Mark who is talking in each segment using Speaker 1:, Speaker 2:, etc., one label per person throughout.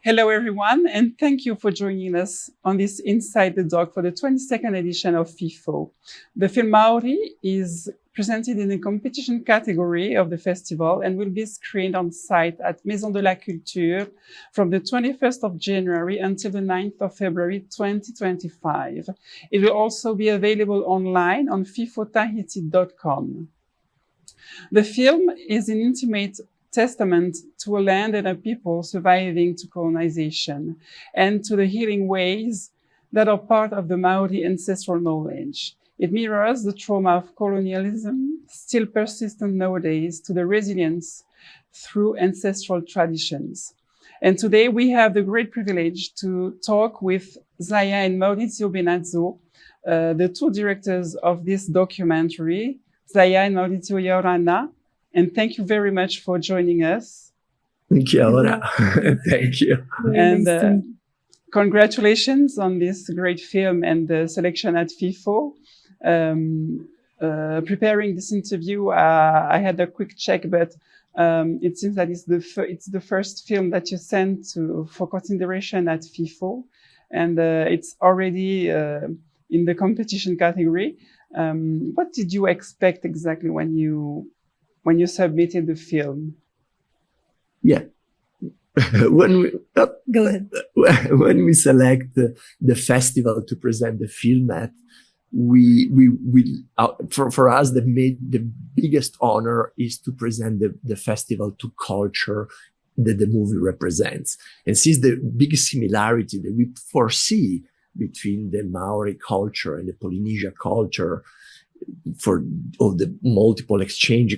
Speaker 1: Hello, everyone, and thank you for joining us on this Inside the Doc for the 22nd edition of FIFO. The film Mauri is presented in the competition category of the festival and will be screened on site at Maison de la Culture from the 21st of January until the 9th of February 2025. It will also be available online on fifotahiti.com. The film is an intimate testament to a land and a people surviving to colonization and to the healing ways that are part of the Maori ancestral knowledge. It mirrors the trauma of colonialism, still persistent nowadays, to the resilience through ancestral traditions. And today we have the great privilege to talk with Zaya and Maurizio BENAZZO, the two directors of this documentary. Zaya and Maurizio Yaurana, and thank you very much for joining us.
Speaker 2: Kia ora. Thank you.
Speaker 1: And congratulations on this great film and the selection at FIFO. Preparing this interview, I had a quick check, but it seems that it's the first film that you sent for consideration at FIFO, and it's already in the competition category. What did you expect exactly when you submitted the film?
Speaker 2: Yeah.
Speaker 3: Go ahead.
Speaker 2: When we select the festival to present the film at, for us, the biggest honor is to present the festival to culture that the movie represents. And since the biggest similarity that we foresee between the Maori culture and the Polynesia culture of the multiple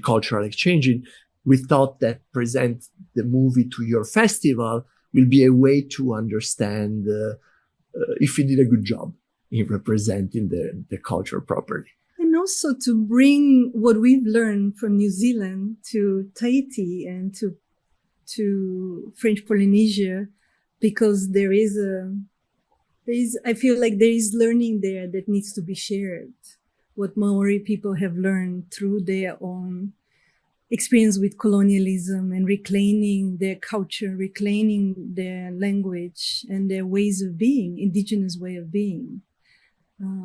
Speaker 2: cultural exchanging, we thought that present the movie to your festival will be a way to understand if you did a good job in representing the culture properly.
Speaker 3: And also to bring what we've learned from New Zealand to Tahiti and to French Polynesia, because I feel like there is learning there that needs to be shared. What Maori people have learned through their own experience with colonialism and reclaiming their culture, reclaiming their language and their ways of being, indigenous way of being.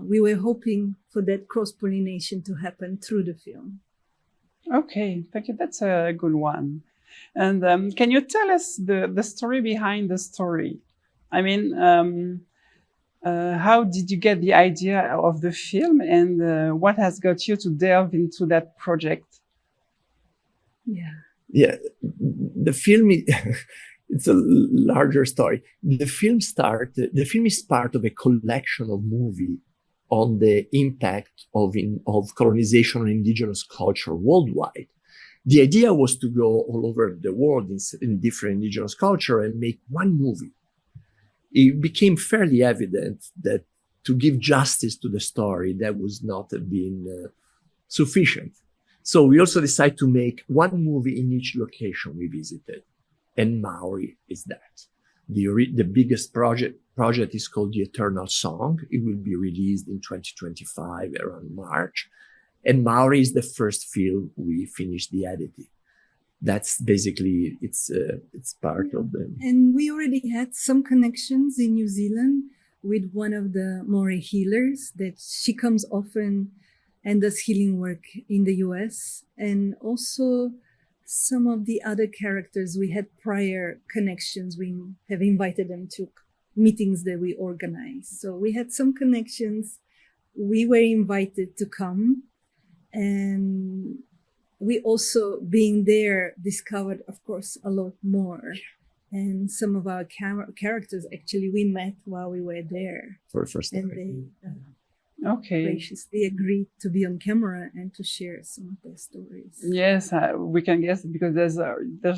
Speaker 3: We were hoping for that cross-pollination to happen through the film.
Speaker 1: Okay, thank you. That's a good one. And can you tell us the story behind the story? I mean, how did you get the idea of the film, and what has got you to delve into that project?
Speaker 2: Yeah. The film, it's a larger story. The film is part of a collection of movies on the impact of colonization on indigenous culture worldwide. The idea was to go all over the world in different indigenous culture and make one movie. It became fairly evident that to give justice to the story, that was not been sufficient. So we also decided to make one movie in each location we visited. And Mauri is that. The biggest project is called The Eternal Song. It will be released in 2025 around March. And Mauri is the first film we finished the editing. That's basically, it's part of them.
Speaker 3: And we already had some connections in New Zealand with one of the Maori healers that she comes often and does healing work in the US. And also some of the other characters, we had prior connections. We have invited them to meetings that we organized. So we had some connections. We were invited to come, and we also, being there, discovered, of course, a lot more. And some of our characters, actually, we met while we were there.
Speaker 2: For the first time.
Speaker 3: And they graciously agreed to be on camera and to share some of their stories.
Speaker 1: Yes, we can guess, because there's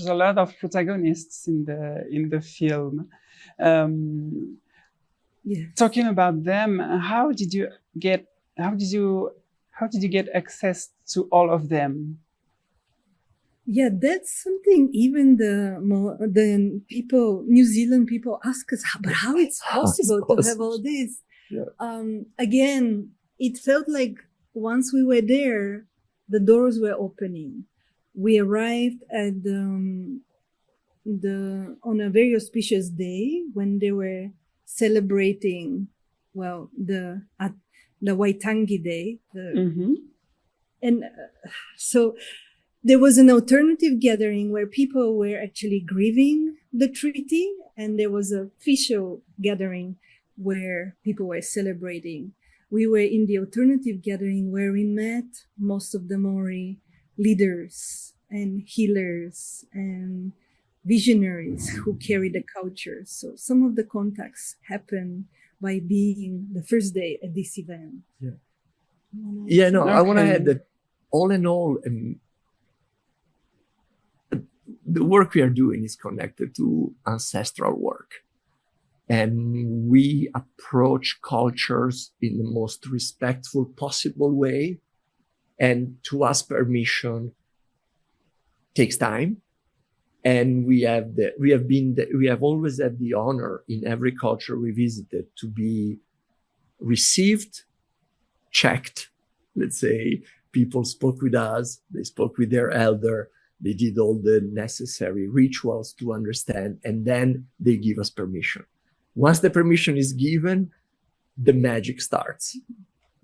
Speaker 1: a lot of protagonists in the film.
Speaker 3: Yes.
Speaker 1: Talking about them, how did you get access to all of them?
Speaker 3: Yeah, that's something even the people, New Zealand people, ask us, but how it's possible to have all this?
Speaker 2: Yeah.
Speaker 3: Again, it felt like once we were there, the doors were opening. We arrived at on a very auspicious day when they were celebrating, well, the Waitangi Day. And so there was an alternative gathering where people were actually grieving the treaty, and there was an official gathering where people were celebrating. We were in the alternative gathering where we met most of the Maori leaders and healers and visionaries who carry the culture. So some of the contacts happened by being the first day at this event.
Speaker 2: I want to add that all in all, the work we are doing is connected to ancestral work. And we approach cultures in the most respectful possible way. And to ask permission takes time. And we have always had the honor in every culture we visited to be received, checked. Let's say people spoke with us, they spoke with their elder, they did all the necessary rituals to understand, and then they give us permission. Once the permission is given, the magic starts.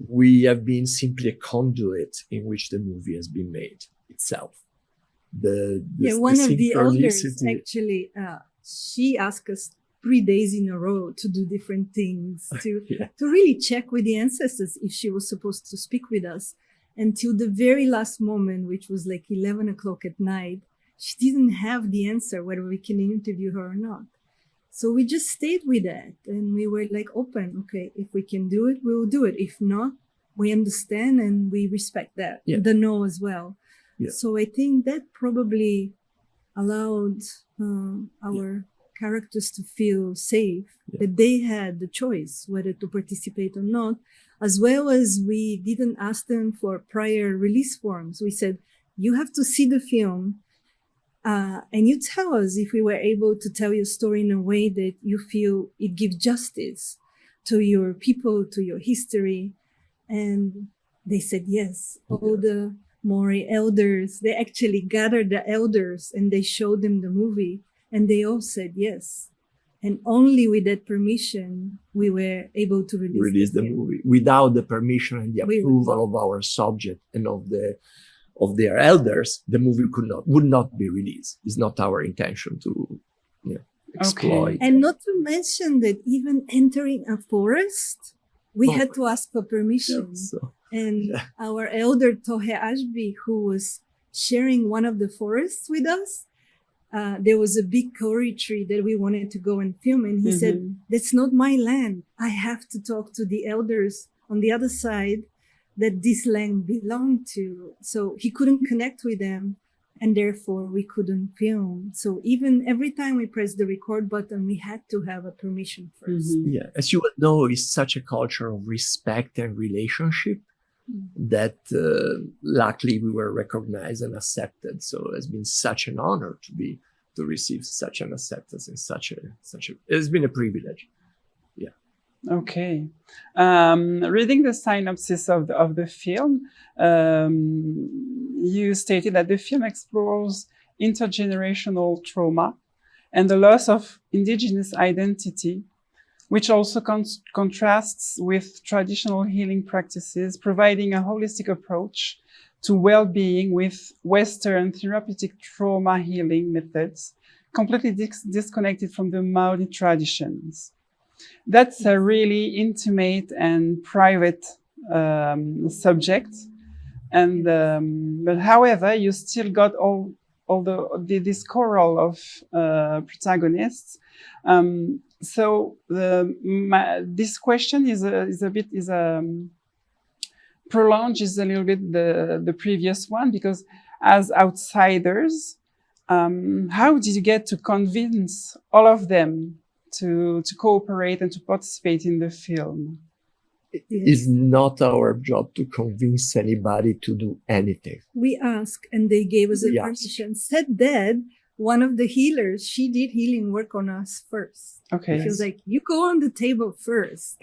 Speaker 2: We have been simply a conduit in which the movie has been made itself.
Speaker 3: One of the elders actually, she asked us 3 days in a row to do different things, to really check with the ancestors if she was supposed to speak with us. Until the very last moment, which was like 11 o'clock at night, she didn't have the answer whether we can interview her or not. So we just stayed with that, and we were like open. Okay, if we can do it, we will do it. If not, we understand and we respect that, the no as well. So I think that probably allowed our characters to feel safe, that they had the choice whether to participate or not, as well as we didn't ask them for prior release forms. We said, you have to see the film and you tell us if we were able to tell your story in a way that you feel it gives justice to your people, to your history. And they said yes. All the Maori elders, they actually gathered the elders and they showed them the movie, and they all said yes. And only with that permission, we were able to release the
Speaker 2: movie. Without the permission and the approval of our subject and of their elders, the movie would not be released. It's not our intention to exploit.
Speaker 3: And not to mention that even entering a forest, we had to ask for permission. And our elder Tohe Ashby, who was sharing one of the forests with us, there was a big kauri tree that we wanted to go and film. And he said, that's not my land. I have to talk to the elders on the other side that this land belonged to. So he couldn't connect with them, and therefore we couldn't film. So even every time we pressed the record button, we had to have a permission first.
Speaker 2: As you would know, it's such a culture of respect and relationship that luckily we were recognized and accepted. So it's been such an honor to receive such an acceptance and it's been a privilege.
Speaker 1: Okay. Reading the synopsis of the film, you stated that the film explores intergenerational trauma and the loss of indigenous identity, which also contrasts with traditional healing practices, providing a holistic approach to well-being with Western therapeutic trauma healing methods, completely disconnected from the Maori traditions. That's a really intimate and private subject, and but however, you still got all this choral of protagonists. So this question is prolonges a little bit the previous one, because as outsiders, how did you get to convince all of them to cooperate and to participate in the film?
Speaker 2: It is not our job to convince anybody to do anything.
Speaker 3: We asked and they gave us a permission. Said that one of the healers, she did healing work on us first.
Speaker 1: Okay.
Speaker 3: She was like, you go on the table first.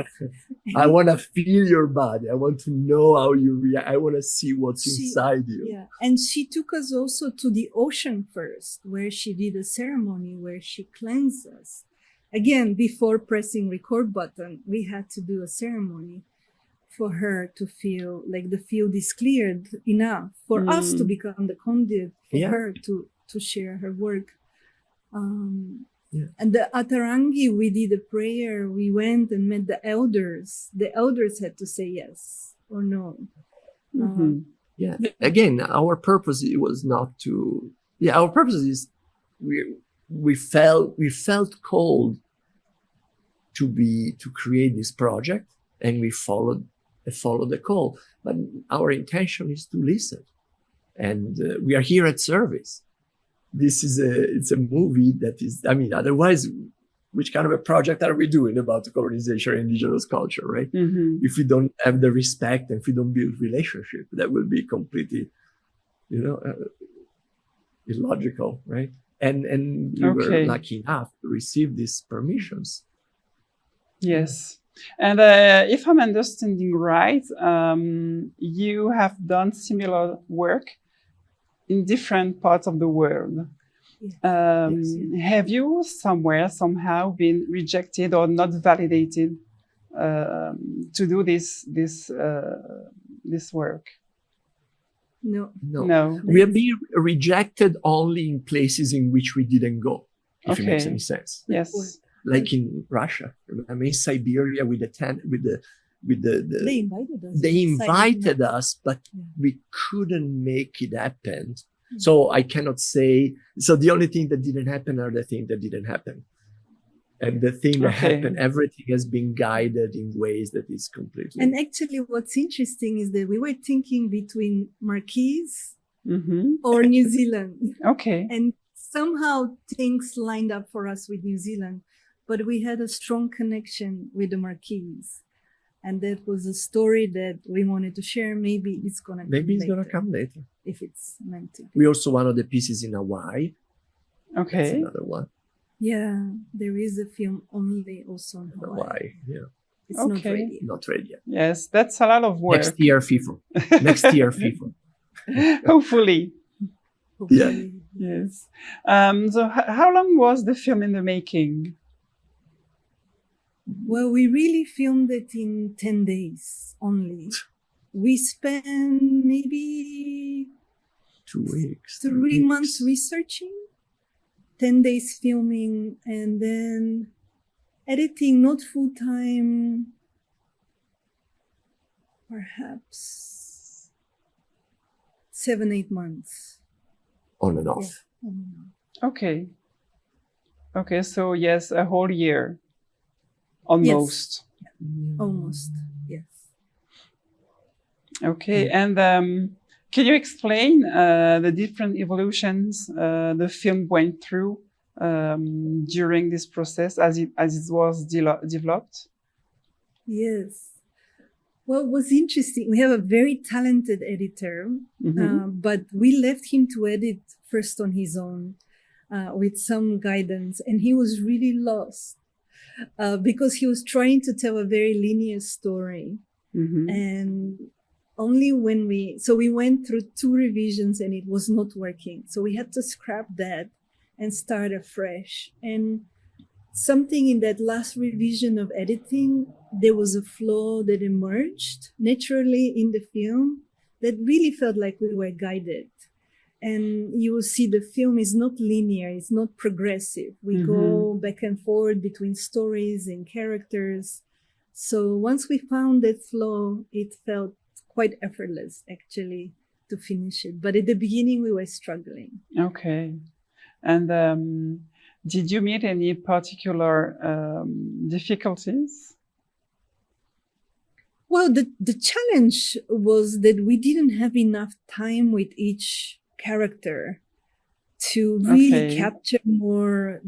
Speaker 2: I want to feel your body. I want to know how you react. I want to see what's inside you.
Speaker 3: Yeah. And she took us also to the ocean first, where she did a ceremony where she cleansed us. Again, before pressing record button, we had to do a ceremony for her to feel like the field is cleared enough for us to become the conduit for her to share her work. And the Atarangi, we did a prayer. We went and met the elders. The elders had to say yes or no.
Speaker 2: Again, our purpose was not to. Our purpose is we felt called to create this project, and we followed the call. But our intention is to listen, and we are here at service. It's a movie that is, otherwise, which kind of a project are we doing about colonization and indigenous culture, right? If we don't have the respect and if we don't build relationship, that will be completely, illogical, right? And we were lucky enough to receive these permissions.
Speaker 1: Yes. And if I'm understanding right, you have done similar work in different parts of the world. Have you somehow been rejected or not validated to do this work?
Speaker 3: No.
Speaker 2: We have been rejected only in places in which we didn't go, if it makes any sense.
Speaker 1: Yes.
Speaker 2: Like in Russia, Siberia with the they invited us, but we couldn't make it happen. So I cannot say. So the only thing that didn't happen are the things that didn't happen, and the thing that happened, everything has been guided in ways that is completely.
Speaker 3: And actually, what's interesting is that we were thinking between Marquise or New Zealand. And somehow things lined up for us with New Zealand, but we had a strong connection with the Marquise. And that was a story that we wanted to share. Maybe it's going to
Speaker 2: come later.
Speaker 3: If it's meant to.
Speaker 2: We also one of the pieces in Hawaii.
Speaker 1: Okay.
Speaker 2: That's another one.
Speaker 3: Yeah, there is a film only also in Hawaii.
Speaker 2: Yeah.
Speaker 3: It's not ready yet.
Speaker 2: Not ready yet.
Speaker 1: Yes, that's a lot of work.
Speaker 2: Next year, FIFA.
Speaker 1: Hopefully.
Speaker 2: Yeah.
Speaker 1: Yes. So how long was the film in the making?
Speaker 3: Well, we really filmed it in 10 days only. We spent maybe
Speaker 2: 2 weeks.
Speaker 3: 3 months researching, 10 days filming, and then editing, not full time, perhaps 7-8 months.
Speaker 2: On and off.
Speaker 3: Yeah, on and off.
Speaker 1: Okay, so yes, a whole year. Almost.
Speaker 3: Yes. Almost, yes.
Speaker 1: Okay, and can you explain the different evolutions the film went through during this process as it was developed?
Speaker 3: Yes. Well, it was interesting. We have a very talented editor, but we left him to edit first on his own with some guidance, and he was really lost. Because he was trying to tell a very linear story. And only when we went through 2 revisions and it was not working. So we had to scrap that and start afresh. And something in that last revision of editing, there was a flaw that emerged naturally in the film that really felt like we were guided. And you will see the film is not linear, it's not progressive. We go back and forth between stories and characters. So once we found that flow, it felt quite effortless, actually, to finish it. But at the beginning, we were struggling.
Speaker 1: Okay. And did you meet any particular difficulties?
Speaker 3: Well, the challenge was that we didn't have enough time with each character to really capture more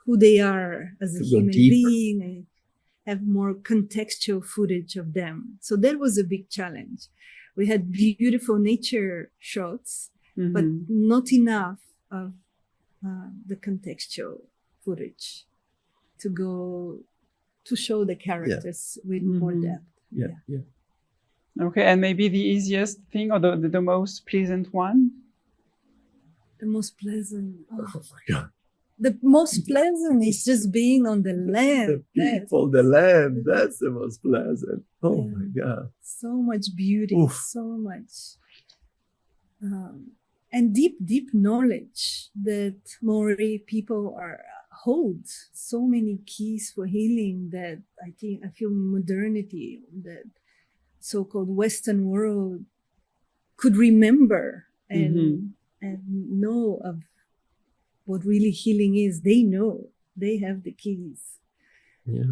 Speaker 3: who they are as a human being and have more contextual footage of them. So that was a big challenge. We had beautiful nature shots, but not enough of the contextual footage to show the characters with more depth.
Speaker 2: Yeah.
Speaker 1: Okay, and maybe the easiest thing or the most pleasant one?
Speaker 3: The most pleasant.
Speaker 2: Oh my God.
Speaker 3: The most pleasant is just being on the land.
Speaker 2: The people, the land, that's the most pleasant. Oh my God.
Speaker 3: So much beauty,
Speaker 2: Oof.
Speaker 3: so much. And deep knowledge that Maori people hold so many keys for healing that I feel modernity, that so-called Western world could remember and know of what really healing is. They know, they have the keys.
Speaker 2: Yeah.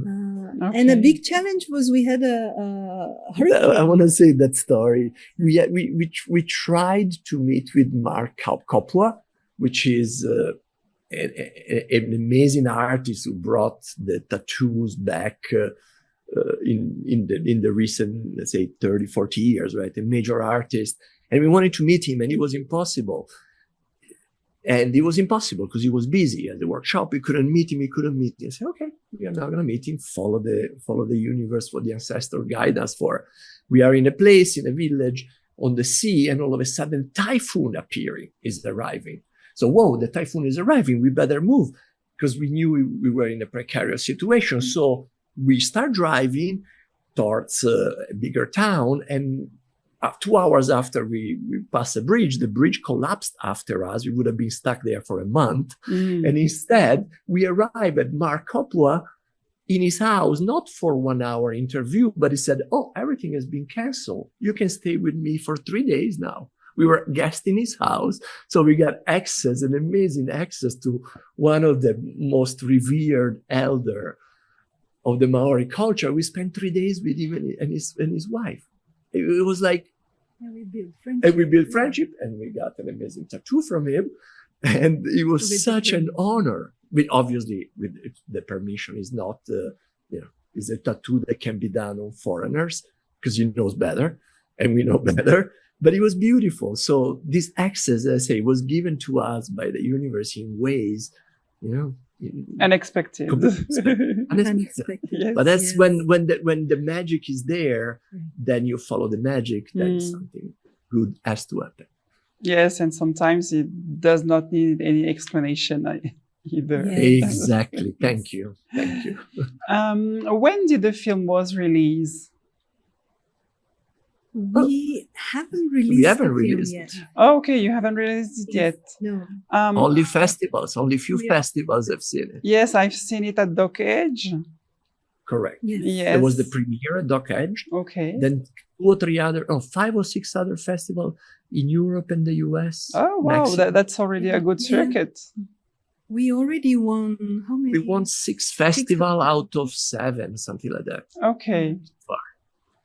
Speaker 3: And a big challenge was we had a hurricane.
Speaker 2: I want to say that story. We tried to meet with Mark Coppola, which is an amazing artist who brought the tattoos back in the recent, let's say, 30, 40 years, right? A major artist. And we wanted to meet him, and it was impossible. And it was impossible because he was busy at the workshop. We couldn't meet him. I said, okay, we are now going to meet him, follow the universe, what the ancestor guide us for. We are in a place, in a village on the sea, and all of a sudden typhoon is arriving. So, whoa, the typhoon is arriving. We better move because we knew we were in a precarious situation. So we start driving towards a bigger town, and 2 hours after we passed the bridge collapsed after us. We would have been stuck there for a month. And instead, we arrived at Mark Coppola in his house, not for 1 hour interview, but he said, oh, everything has been canceled. You can stay with me for 3 days now. We were guests in his house. So we got an amazing access to one of the most revered elder of the Maori culture. We spent 3 days with him and his wife. It was like,
Speaker 3: we built friendship.
Speaker 2: And we got an amazing tattoo from him. And it was such an honor. Obviously, with the permission is not, is a tattoo that can be done on foreigners because he knows better and we know better. But it was beautiful. So this access, as I say, was given to us by the universe in ways,
Speaker 1: unexpected.
Speaker 3: Unexpected.
Speaker 1: Yes.
Speaker 2: But that's when the magic is there, then you follow the magic. Then something good has to happen.
Speaker 1: Yes, and sometimes it does not need any explanation either.
Speaker 3: Yes.
Speaker 2: Exactly. Thank you.
Speaker 1: When did the film was released?
Speaker 3: We haven't released it yet.
Speaker 1: Oh, okay, you haven't released it yet.
Speaker 3: No.
Speaker 2: Only festivals. Only few festivals have seen it.
Speaker 1: Yes, I've seen it at Dock Edge.
Speaker 2: Correct.
Speaker 3: Yes.
Speaker 2: There was the premiere at Dock Edge.
Speaker 1: Okay.
Speaker 2: Then 5 or 6 other festivals in Europe and the US.
Speaker 1: Oh, wow. That's already a good circuit.
Speaker 3: We already won, how many?
Speaker 2: We won 6 festivals out of 7, something like that.
Speaker 1: Okay.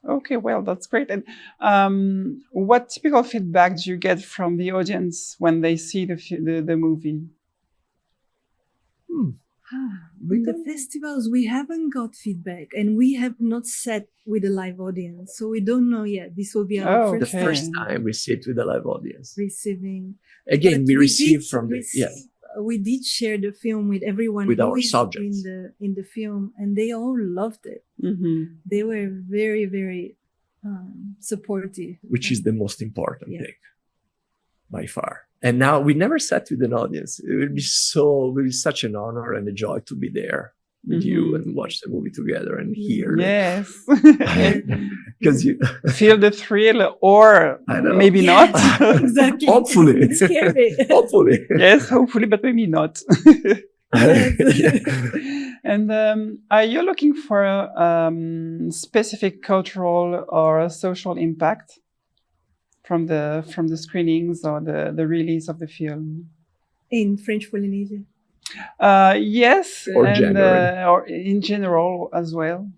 Speaker 1: Okay, well, that's great. And what typical feedback do you get from the audience when they see the movie?
Speaker 3: With the festivals, we haven't got feedback, and we have not sat with a live audience, so we don't know yet. This will be our
Speaker 2: first time we sit with a live audience.
Speaker 3: Receiving.
Speaker 2: Again, we received from
Speaker 3: we did share the film with everyone
Speaker 2: with
Speaker 3: who
Speaker 2: our
Speaker 3: is
Speaker 2: subjects
Speaker 3: in the film, and they all loved it. They were very, very supportive,
Speaker 2: which is the most important thing by far. And now we never sat with an audience. It would be such an honor and a joy to be there with you and watch the movie together and hear.
Speaker 1: Yes.
Speaker 2: Because you
Speaker 1: feel the thrill, or maybe not.
Speaker 3: Exactly.
Speaker 2: Hopefully.
Speaker 3: It's scary.
Speaker 2: Hopefully.
Speaker 1: Yes, hopefully, but maybe not. And are you looking for a specific cultural or social impact from the screenings or the release of the film?
Speaker 3: In French Polynesia?
Speaker 1: Yes,
Speaker 2: or
Speaker 1: in general as well.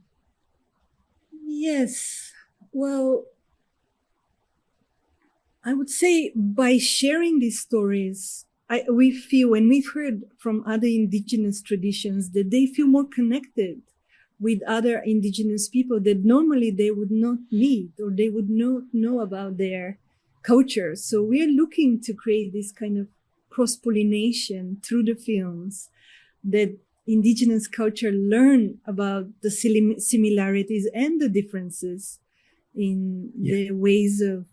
Speaker 3: Yes. Well, I would say by sharing these stories, we feel, when we've heard from other indigenous traditions, that they feel more connected with other indigenous people that normally they would not meet, or they would not know about their culture. So we're looking to create this kind of cross-pollination through the films, that indigenous culture learn about the similarities and the differences in their ways of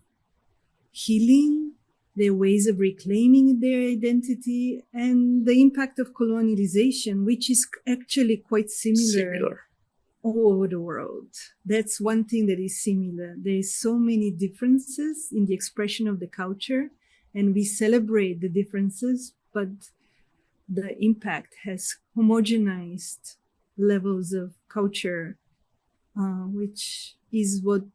Speaker 3: healing, their ways of reclaiming their identity, and the impact of colonialization, which is actually quite similar all over the world. That's one thing that is similar. There is so many differences in the expression of the culture, and we celebrate the differences, but the impact has homogenized levels of culture, which is what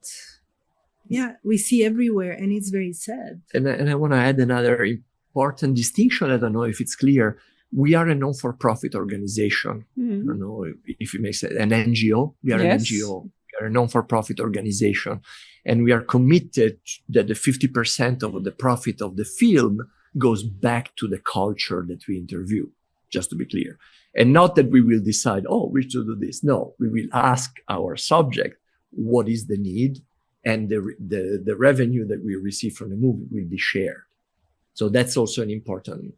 Speaker 3: we see everywhere, and it's very sad.
Speaker 2: And I want to add another important distinction. I don't know if it's clear. We are a non-for-profit organization. I don't know if it makes sense. An NGO. We are an NGO. We are a non-for-profit organization. And we are committed that the 50% of the profit of the film goes back to the culture that we interview, just to be clear. And not that we will decide, we should do this. No, we will ask our subject, what is the need? And the revenue that we receive from the movie will be shared. So that's also an important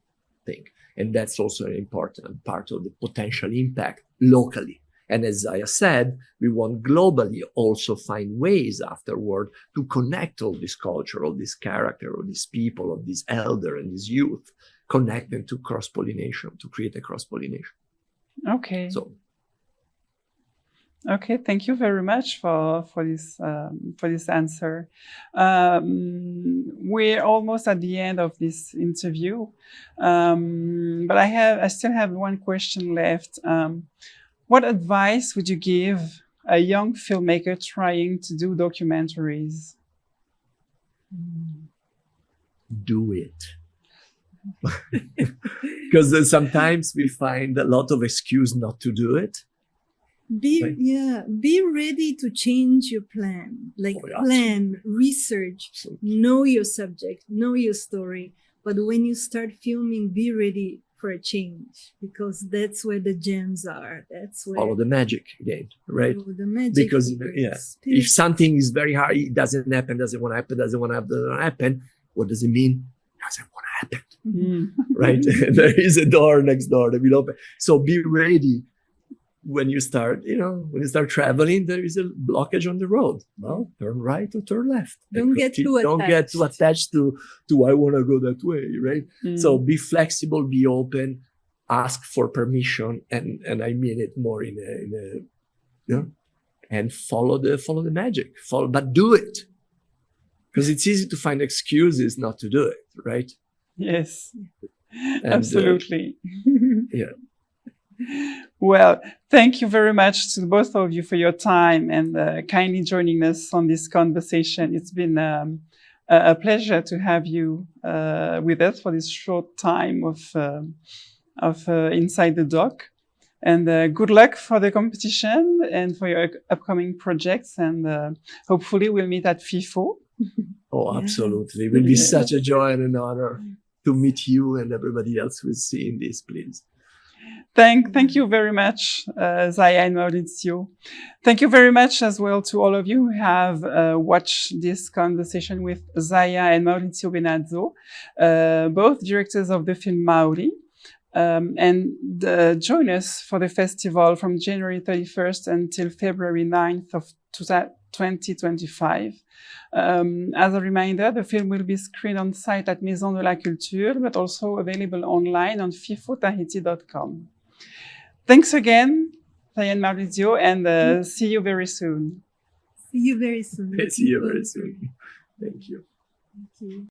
Speaker 2: thing. And that's also an important part of the potential impact locally. And as Zaya said, we want globally also find ways afterward to connect all this culture, all this character, all these people, all these elder and this youth, connect them to cross-pollination, to create a cross-pollination.
Speaker 1: Okay.
Speaker 2: So.
Speaker 1: Okay, thank you very much for this answer. We're almost at the end of this interview, but I still have one question left. What advice would you give a young filmmaker trying to do documentaries?
Speaker 2: Do it. Because sometimes we find a lot of excuse not to do it.
Speaker 3: Be ready to change your plan. Plan, research, know your subject, know your story. But when you start filming, be ready for a change, because that's where the gems are. That's where
Speaker 2: follow the magic again, right?
Speaker 3: The magic.
Speaker 2: Because if something is very hard, it doesn't happen, doesn't want to happen. What does it mean? It doesn't want to happen, right? There is a door next door that will open. So be ready. When you start, traveling, there is a blockage on the road. Well, turn right or turn left.
Speaker 3: Don't get too
Speaker 2: attached to I want to go that way, right? So be flexible, be open, ask for permission, and I mean it more and follow the magic. But do it, because it's easy to find excuses not to do it, right?
Speaker 1: Yes, absolutely.
Speaker 2: Yeah.
Speaker 1: Well, thank you very much to both of you for your time and kindly joining us on this conversation. It's been a pleasure to have you with us for this short time of Inside the Doc. And good luck for the competition and for your upcoming projects. And hopefully we'll meet at FIFO.
Speaker 2: Oh, absolutely. It will be such a joy and an honor to meet you and everybody else who is seeing this, please.
Speaker 1: Thank you very much, Zaya and Maurizio. Thank you very much as well to all of you who have watched this conversation with Zaya and Maurizio BENAZZO, both directors of the film Mauri. And join us for the festival from January 31st until February 9th of 2025. As a reminder, the film will be screened on site at Maison de la Culture, but also available online on fifotahiti.com. Thanks again, Zaya and Maurizio, and see you very soon.
Speaker 3: See you very soon.
Speaker 2: See you very soon. Thank you.
Speaker 3: Thank you.